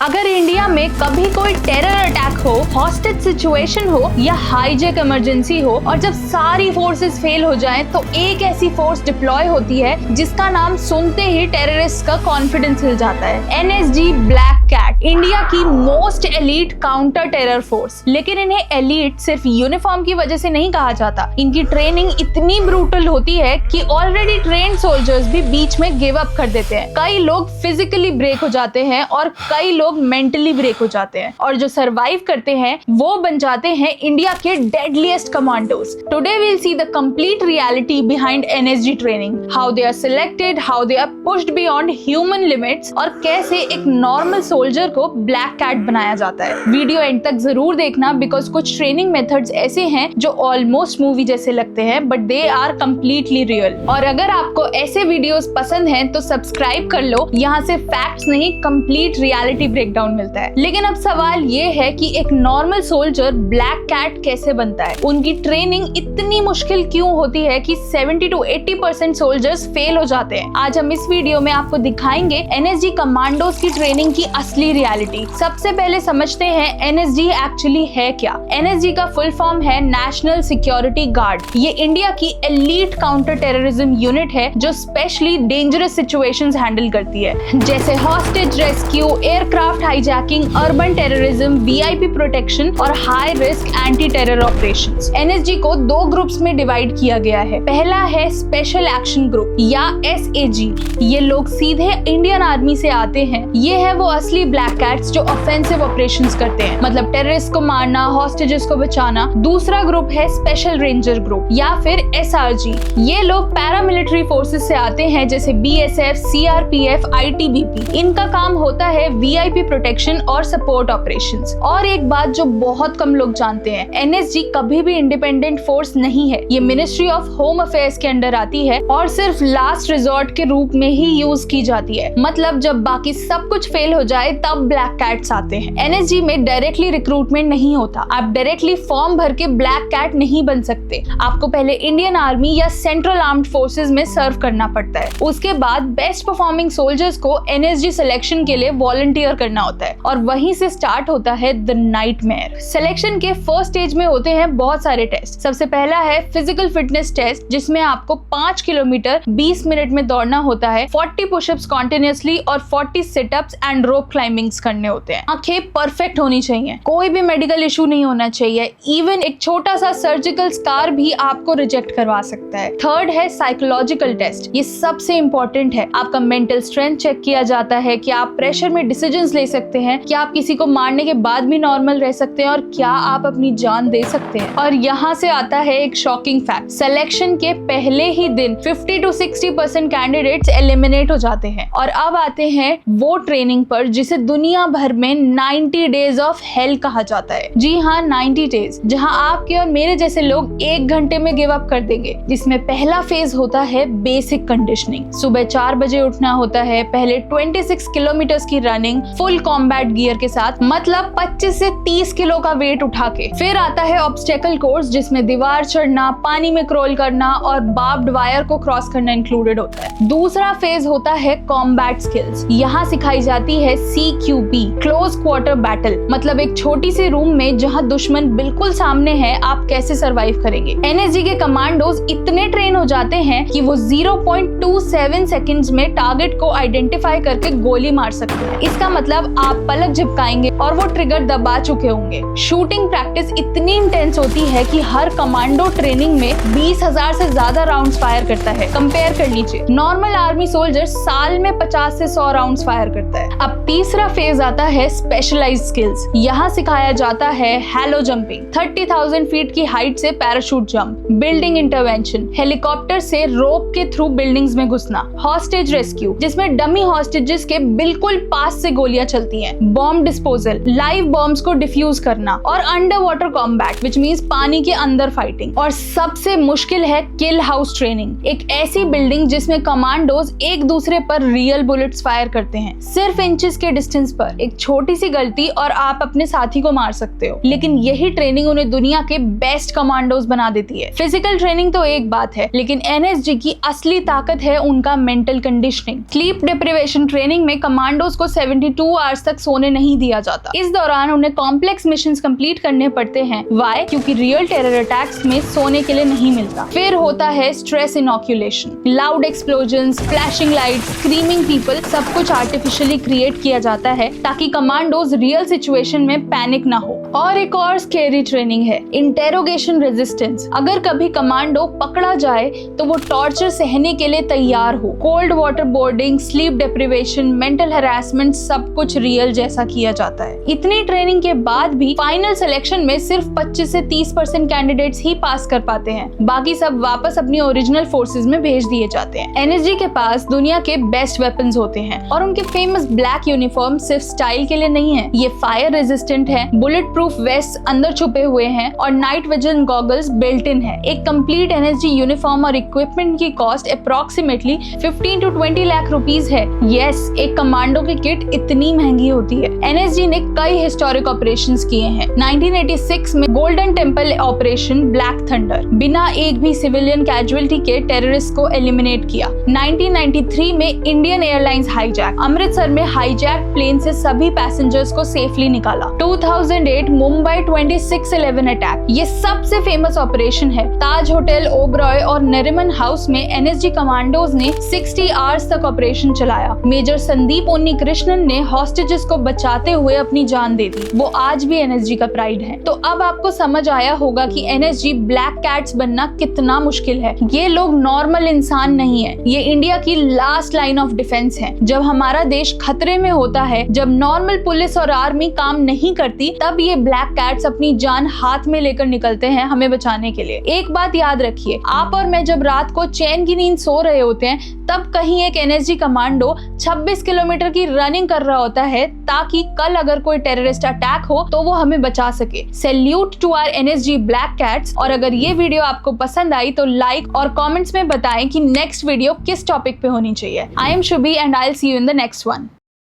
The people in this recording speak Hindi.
अगर इंडिया में कभी कोई टेरर अटैक हो, हॉस्टेज सिचुएशन हो या हाईजैक इमरजेंसी हो और जब सारी फोर्सेस फेल हो जाएं, तो एक ऐसी फोर्स डिप्लॉय होती है जिसका नाम सुनते ही टेररिस्ट का कॉन्फिडेंस हिल जाता है। एनएसजी ब्लैक कैट, इंडिया की most elite counter terror force. लेकिन इन्हें एलीट सिर्फ यूनिफॉर्म की वजह से नहीं कहा जाता। इनकी ट्रेनिंग इतनी ब्रूटल होती है कि ऑलरेडी ट्रेन्ड सोल्जर्स भी बीच में गिव अप कर देते हैं। कई लोग फिजिकली ब्रेक हो जाते हैं और कई लोग मेंटली ब्रेक हो जाते हैं, और जो सरवाइव करते हैं वो बन जाते हैं इंडिया के deadliest commandos. Today we will see the complete reality behind NSG training, how they are selected, how they are pushed beyond human limits, और कैसे एक नॉर्मल सोल्जर को ब्लैक कैट बनाया जाता है। वीडियो एंड तक जरूर देखना, बिकॉज कुछ ट्रेनिंग मेथड्स ऐसे हैं जो ऑलमोस्ट मूवी जैसे लगते हैं, but they are completely real. और अगर आपको ऐसे वीडियोस पसंद हैं तो सब्सक्राइब कर लो, यहाँ से फैक्ट्स नहीं कंप्लीट रियलिटी ब्रेकडाउन मिलता है। लेकिन अब सवाल ये है कि एक नॉर्मल सोल्जर ब्लैक कैट कैसे बनता है? उनकी ट्रेनिंग इतनी मुश्किल क्यों होती है कि 70 to 80% सोल्जर्स फेल हो जाते हैं? आज हम इस वीडियो में आपको दिखाएंगे एनएसजी कमांडोज की ट्रेनिंग की असली रियलिटी। सबसे पहले समझते हैं एनएसजी एक्चुअली है क्या। एनएसजी का फुल फॉर्म है नेशनल सिक्योरिटी गार्ड। ये इंडिया की एलीट काउंटर टेररिज्म यूनिट है जो स्पेशली डेंजरस सिचुएशंस हैंडल करती है, जैसे hostage rescue, aircraft hijacking, urban terrorism, VIP protection और high risk anti terror operations. NSG को दो ग्रुप्स में डिवाइड किया गया है। पहला है स्पेशल एक्शन ग्रुप या एसएजी। ये लोग सीधे इंडियन आर्मी से आते हैं। ये है वो असली ब्लैक कैट्स जो ऑफेंसिव ऑपरेशंस करते हैं, मतलब टेररिस्ट को मारना, हॉस्टेजेस को बचाना। दूसरा ग्रुप है स्पेशल रेंजर ग्रुप या फिर एसआरजी। ये लोग पैरामिलिट्री फोर्सेस से आते हैं, जैसे बीएसएफ, सीआरपीएफ, आईटीबीपी। इनका काम होता है वीआईपी प्रोटेक्शन और सपोर्ट ऑपरेशंस। और एक बात जो बहुत कम लोग जानते हैं, एनएसजी कभी भी इंडिपेंडेंट फोर्स नहीं है। ये मिनिस्ट्री ऑफ होम अफेयर्स के अंडर आती है और सिर्फ लास्ट रिजॉर्ट के रूप में ही यूज की जाती है। मतलब जब बाकी सब कुछ फेल हो जाए तब ब्लैक कैट्स आते हैं। एनएसजी में डायरेक्टली रिक्रूटमेंट नहीं होता। आप डायरेक्टली फॉर्म भर के ब्लैक कैट नहीं बन सकते। आपको पहले इंडियन आर्मी या सेंट्रल आर्म्ड फोर्सेस में सर्व करना पड़ता है। उसके बाद बेस्ट परफॉर्मिंग सोल्जर्स को एनएसजी सिलेक्शन के लिए वॉलंटियर करना होता है, और वहीं से स्टार्ट होता है द नाइटमेयर। सिलेक्शन के फर्स्ट स्टेज में होते हैं बहुत सारे टेस्ट। सबसे पहला है फिजिकल फिटनेस टेस्ट, जिसमें आपको 5 किलोमीटर 20 मिनट में दौड़ना होता है, 40 पुशअप्स कॉन्टिन्यूअसली और 40 सिटअप्स एंड रोप क्लाइंबिंग्स करने होते हैं। आंखें परफेक्ट होनी चाहिए, कोई भी मेडिकल इशू नहीं होना चाहिए। इवन एक छोटा सा सर्जिकल स्कार भी आपको रिजेक्ट करवा सकता है। थर्ड है साइकोलॉजिकल टेस्ट। ये सबसे इंपॉर्टेंट है। आपका मेंटल स्ट्रेंथ चेक किया जाता है कि आप प्रेशर में डिसीजंस ले सकते हैं, क्या आप किसी को मारने के बाद भी नॉर्मल रह सकते हैं, और क्या आप अपनी जान दे सकते हैं। और यहाँ से आता है एक शॉकिंग फैक्ट, सिलेक्शन के पहले ही दिन 50 to 60% कैंडिडेट्स एलिमिनेट हो जाते हैं। और अब आते हैं वो ट्रेनिंग पर जिसे दुनिया भर में 90 डेज ऑफ हेल कहा जाता है। जी हाँ, 90 डेज, जहाँ आपके और मेरे जैसे लोग 1 घंटे में गिव अप कर देंगे। जिसमें पहला फेज होता है बेसिक कंडीशनिंग। सुबह 4 बजे उठना होता है, पहले 26 किलोमीटर की रनिंग फुल कॉम्बैट गियर के साथ, मतलब 25 से 30 किलो का वेट उठा के। फिर आता है ऑब्स्टेकल कोर्स, जिसमें दीवार चढ़ना, पानी में क्रॉल करना और बार्ब्ड वायर को क्रॉस करना इंक्लूडेड होता है। दूसरा फेज होता है कॉम्बैट स्किल्स। यहाँ सिखाई जाती है CQB, क्लोज क्वार्टर बैटल, मतलब एक छोटी सी रूम में जहाँ दुश्मन बिल्कुल सामने है, आप कैसे सर्वाइव करेंगे। एनएसजी के कमांडोज इतने ट्रेन हो जाते हैं कि वो 0.27 सेकंड्स में टारगेट को आइडेंटिफाई करके गोली मार सकते हैं। इसका मतलब आप पलक झपकाएंगे और वो ट्रिगर दबा चुके होंगे। शूटिंग प्रैक्टिस इतनी इंटेंस होती है कि हर कमांडो ट्रेनिंग में 20,000 से ज्यादा राउंड्स फायर करता है। कंपेयर कर लीजिए, नॉर्मल आर्मी सोल्जर साल में 50 से 100 राउंड्स फायर करता है। अब तीसरा फेज आता है स्पेशलाइज्ड स्किल्स। यहाँ सिखाया जाता है हैलो जंपिंग, 30,000 फीट की हाइट से parachute jump, building intervention, helicopter से रोप के थ्रू बिल्डिंग्स में घुसना, हॉस्टेज रेस्क्यू, जिसमें डमी हॉस्टेजेस के बिल्कुल पास से गोलियां चलती हैं, बॉम्ब डिस्पोजल, लाइव बॉम्ब्स को डिफ्यूज करना, और under water combat, which means पानी के अंदर फाइटिंग। और सबसे मुश्किल है किल हाउस ट्रेनिंग, एक ऐसी बिल्डिंग जिसमें कमांडोज एक दूसरे पर रियल बुलेट्स फायर करते हैं, सिर्फ इंचेस के डिस्टेंस पर। एक छोटी सी गलती और आप अपने साथी को मार सकते हो, लेकिन यही ट्रेनिंग उन्हें दुनिया के बेस्ट कमांडोज बना देती है। फिजिकल ट्रेनिंग तो एक बात है, लेकिन एनएसजी की असली ताकत है उनका mental conditioning. Sleep deprivation training में कमांडोज को 72 आवर्स तक सोने नहीं दिया जाता। इस दौरान उन्हें कॉम्प्लेक्स मिशंस कंप्लीट करने पड़ते हैं। वाई? क्योंकि रियल टेरर अटैक्स में सोने के लिए नहीं मिलता। फिर होता है stress inoculation. Loud explosions, flashing lights, screaming people, सब कुछ आर्टिफिशियली क्रिएट किया जाता है ताकि कमांडोज रियल सिचुएशन में पैनिक ना हो। और एक और स्केरी ट्रेनिंग है, इंटेरोगेशन रेजिस्टेंस। अगर कभी कमांडो पकड़ा जाए तो वो टॉर्चर सहने के लिए तैयार हो। Cold water boarding, sleep deprivation, mental harassment, सब कुछ रियल जैसा किया जाता है। इतनी ट्रेनिंग के बाद भी फाइनल सिलेक्शन में सिर्फ 25 से 30% कैंडिडेट्स ही पास कर पाते हैं। बाकी सब वापस अपनी ओरिजिनल फोर्सेस में भेज दिए जाते हैं। एनएसजी के पास दुनिया के बेस्ट वेपन्स होते हैं और उनके फेमस ब्लैक यूनिफॉर्म सिर्फ स्टाइल के लिए नहीं है। ये फायर रेजिस्टेंट है, बुलेट प्रूफ वेस्ट अंदर छुपे हुए हैं और night vision goggles built in है। एक कंप्लीट एनएसजी यूनिफॉर्म और इक्विपमेंट की cost approximately 15 to 20 lakh rupees है। यस, एक कमांडो की किट इतनी महंगी होती है। एनएसजी ने कई हिस्टोरिक ऑपरेशंस किए हैं। 1986 में golden temple operation black thunder, बिना एक भी सिविलियन कैजुअलिटी के टेररिस्ट को एलिमिनेट किया। 1993 में इंडियन एयरलाइंस हाईजैक, अमृतसर में हाईजैक प्लेन से सभी पैसेंजर्स को सेफली निकाला। 2008 मुंबई 26/11 अटैक, ये सबसे फेमस ऑपरेशन है। ताज होटल, ओबरॉय और नरिमन हाउस में एनएसजी कमांडोज ने 60 आवर्स तक ऑपरेशन चलाया। मेजर संदीप उन्नीकृष्णन ने हॉस्टेजेस को बचाते हुए अपनी जान दे दी। वो आज भी एनएसजी का प्राइड है। तो अब आपको समझ आया होगा कि एनएसजी ब्लैक कैट्स बनना कितना मुश्किल है। ये लोग नॉर्मल इंसान नहीं है, ये इंडिया की लास्ट लाइन ऑफ डिफेंस है। जब हमारा देश खतरे में होता है, जब नॉर्मल पुलिस और आर्मी काम नहीं करती, तब ये ब्लैक कैट्स अपनी जान हाथ में लेकर निकलते हैं हमें बचाने के लिए। एक बात याद रखिए, आप और मैं जब रात को चैन की नींद सो रहे होते हैं, तब कहीं एक एनएसजी कमांडो 26 किलोमीटर की रनिंग कर रहा होता है ताकि कल अगर कोई टेररिस्ट अटैक हो तो वो हमें बचा सके। Salute to our NSG black cats. और अगर ये वीडियो आपको पसंद आई तो लाइक और कमेंट्स में बताएं कि नेक्स्ट वीडियो किस टॉपिक पे होनी चाहिए। I am Shubhi and I will see you in the next one.